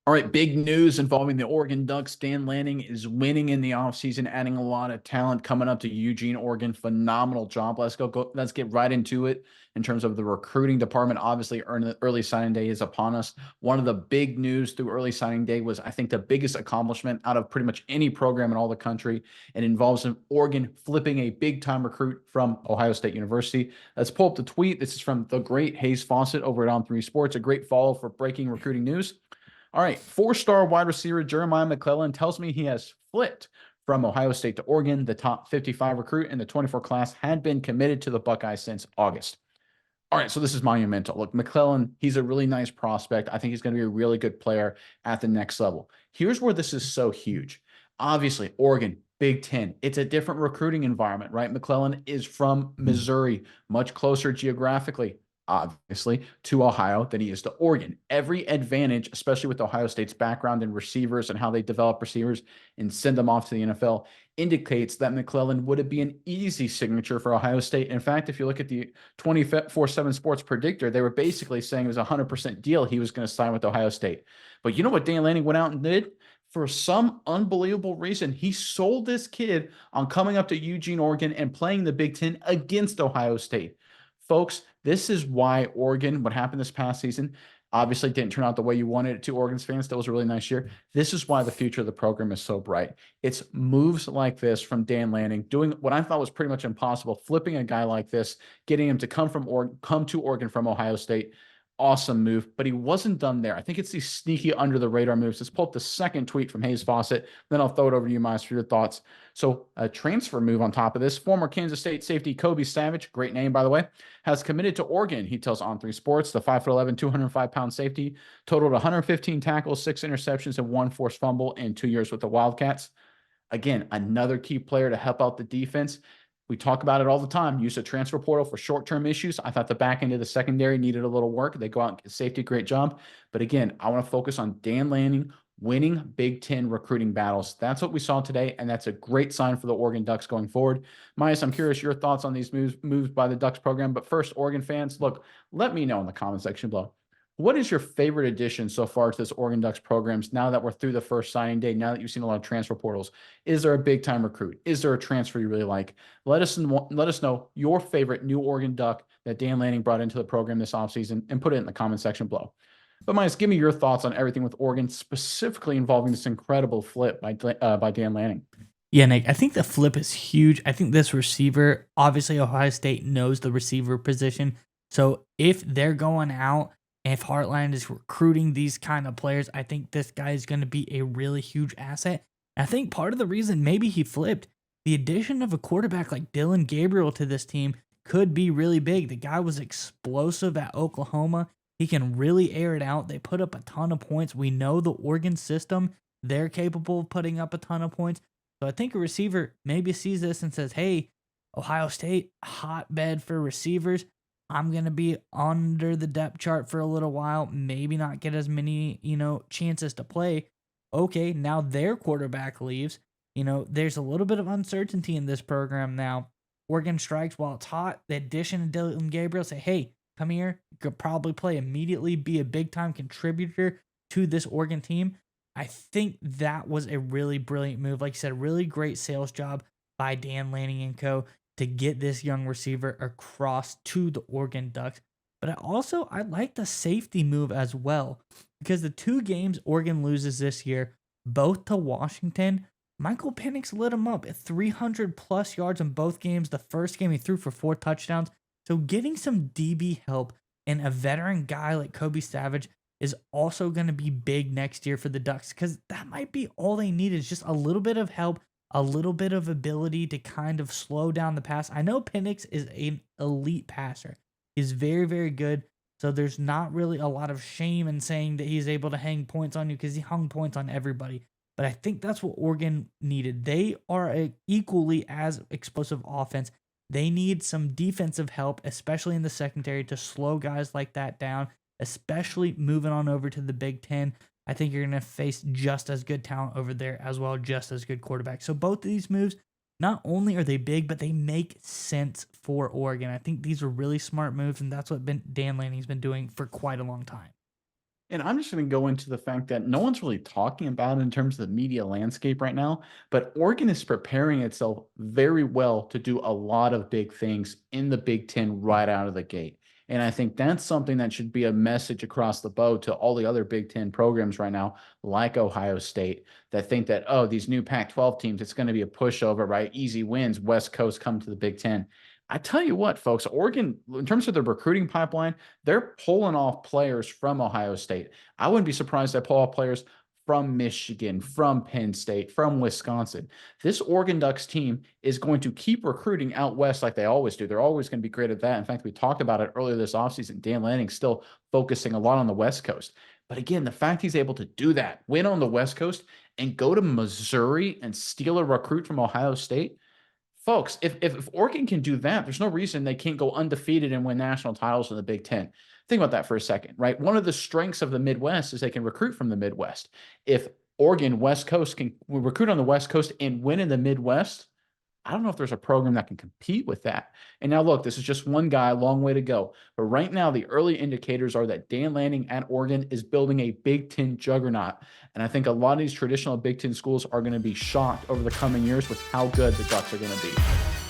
All right, big news involving the Oregon Ducks. Dan Lanning is winning in the offseason, adding a lot of talent coming up to Eugene, Oregon. Phenomenal job. Let's get right into it in terms of the recruiting department. Obviously, early signing day is upon us. One of the big news through early signing day was, I think, the biggest accomplishment out of pretty much any program in all the country. It involves Oregon flipping a big-time recruit from Ohio State University. Let's pull up the tweet. This is from the great Hayes Fawcett over at On3 Sports, a great follow for breaking recruiting news. All right, four-star wide receiver Jeremiah McClellan tells me he has flipped from Ohio State to Oregon. The top 55 recruit in the 24 class had been committed to the Buckeyes since August. All right, so this is monumental. Look, McClellan, he's a really nice prospect. I think he's going to be a really good player at the next level. Here's where this is so huge. Obviously, Oregon, Big Ten, it's a different recruiting environment, right? McClellan is from Missouri, much closer geographically, obviously, to Ohio than he is to Oregon. Every advantage, especially with Ohio State's background in receivers and how they develop receivers and send them off to the NFL, indicates that McClellan would be an easy signature for Ohio State. In fact, if you look at the 24/7 Sports Predictor, they were basically saying it was a 100% deal he was going to sign with Ohio State. But you know what Dan Lanning went out and did? For some unbelievable reason, he sold this kid on coming up to Eugene, Oregon, and playing the Big Ten against Ohio State. Folks, this is why Oregon, what happened this past season, obviously didn't turn out the way you wanted it to. Oregon's fans, that was a really nice year. This is why the future of the program is so bright. It's moves like this from Dan Lanning, doing what I thought was pretty much impossible, flipping a guy like this, getting him to come to Oregon from Ohio State. Awesome move, but he wasn't done there. I think it's these sneaky under the radar moves. Let's pull up the second tweet from Hayes Fawcett. Then I'll throw it over to you, Miles, for your thoughts. So a transfer move on top of this. Former Kansas State safety Kobe Savage, great name, by the way, has committed to Oregon. He tells On3 Sports, the 5'11", 205-pound safety, totaled 115 tackles, 6 interceptions, and 1 forced fumble in 2 years with the Wildcats. Again, another key player to help out the defense. We talk about it all the time. Use a transfer portal for short-term issues. I thought the back end of the secondary needed a little work. They go out and get safety, great job. But again, I want to focus on Dan Lanning winning Big Ten recruiting battles. That's what we saw today, and that's a great sign for the Oregon Ducks going forward. Myas, I'm curious your thoughts on these moves by the Ducks program. But first, Oregon fans, look, let me know in the comment section below. What is your favorite addition so far to this Oregon Ducks programs now that we're through the first signing day, now that you've seen a lot of transfer portals? Is there a big-time recruit? Is there a transfer you really like? Let us know your favorite new Oregon Duck that Dan Lanning brought into the program this offseason and put it in the comment section below. But Miles, give me your thoughts on everything with Oregon, specifically involving this incredible flip by Dan Lanning. Yeah, Nick, I think the flip is huge. I think this receiver, obviously, Ohio State knows the receiver position. So if they're going out, if Heartland is recruiting these kind of players, I think this guy is going to be a really huge asset. I think part of the reason maybe he flipped, the addition of a quarterback like Dillon Gabriel to this team could be really big. The guy was explosive at Oklahoma. He can really air it out. They put up a ton of points. We know the Oregon system, they're capable of putting up a ton of points. So I think a receiver maybe sees this and says, hey, Ohio State, hotbed for receivers. I'm going to be under the depth chart for a little while, maybe not get as many, chances to play. Okay, now their quarterback leaves. There's a little bit of uncertainty in this program now. Oregon strikes while it's hot. The addition of Dillon Gabriel say, hey, come here. You could probably play immediately, be a big-time contributor to this Oregon team. I think that was a really brilliant move. Like you said, a really great sales job by Dan Lanning and co. to get this young receiver across to the Oregon Ducks. But I like the safety move as well, because the 2 games Oregon loses this year, both to Washington, Michael Penix lit him up at 300 plus yards in both games. The first game he threw for 4 touchdowns. So getting some DB help and a veteran guy like Kobe Savage is also going to be big next year for the Ducks, because that might be all they need, is just a little bit of help, a little bit of ability to kind of slow down the pass. I know Penix is an elite passer. He's very, very good. So there's not really a lot of shame in saying that he's able to hang points on you, because he hung points on everybody. But I think that's what Oregon needed. They are a equally as explosive offense. They need some defensive help, especially in the secondary, to slow guys like that down, especially moving on over to the Big Ten. I think you're going to face just as good talent over there as well, just as good quarterbacks. So both of these moves, not only are they big, but they make sense for Oregon. I think these are really smart moves, and that's what Dan Lanning's been doing for quite a long time. And I'm just going to go into the fact that no one's really talking about it in terms of the media landscape right now, but Oregon is preparing itself very well to do a lot of big things in the Big Ten right out of the gate. And I think that's something that should be a message across the bow to all the other Big Ten programs right now, like Ohio State, that think that, oh, these new Pac 12 teams, it's going to be a pushover, right? Easy wins, West Coast come to the Big Ten. I tell you what, folks, Oregon, in terms of the recruiting pipeline, they're pulling off players from Ohio State. I wouldn't be surprised if they pull off players from Michigan, from Penn State, from Wisconsin. This Oregon Ducks team is going to keep recruiting out west like they always do. They're always going to be great at that. In fact, we talked about it earlier this offseason. Dan Lanning still focusing a lot on the West Coast. But again, the fact he's able to do that, win on the West Coast, and go to Missouri and steal a recruit from Ohio State, folks, if Oregon can do that, there's no reason they can't go undefeated and win national titles in the Big Ten. Think about that for a second, right? One of the strengths of the Midwest is they can recruit from the Midwest. If Oregon West Coast can recruit on the West Coast and win in the Midwest, I don't know if there's a program that can compete with that. And now look, this is just one guy, long way to go. But right now, the early indicators are that Dan Lanning at Oregon is building a Big Ten juggernaut. And I think a lot of these traditional Big Ten schools are going to be shocked over the coming years with how good the Ducks are going to be.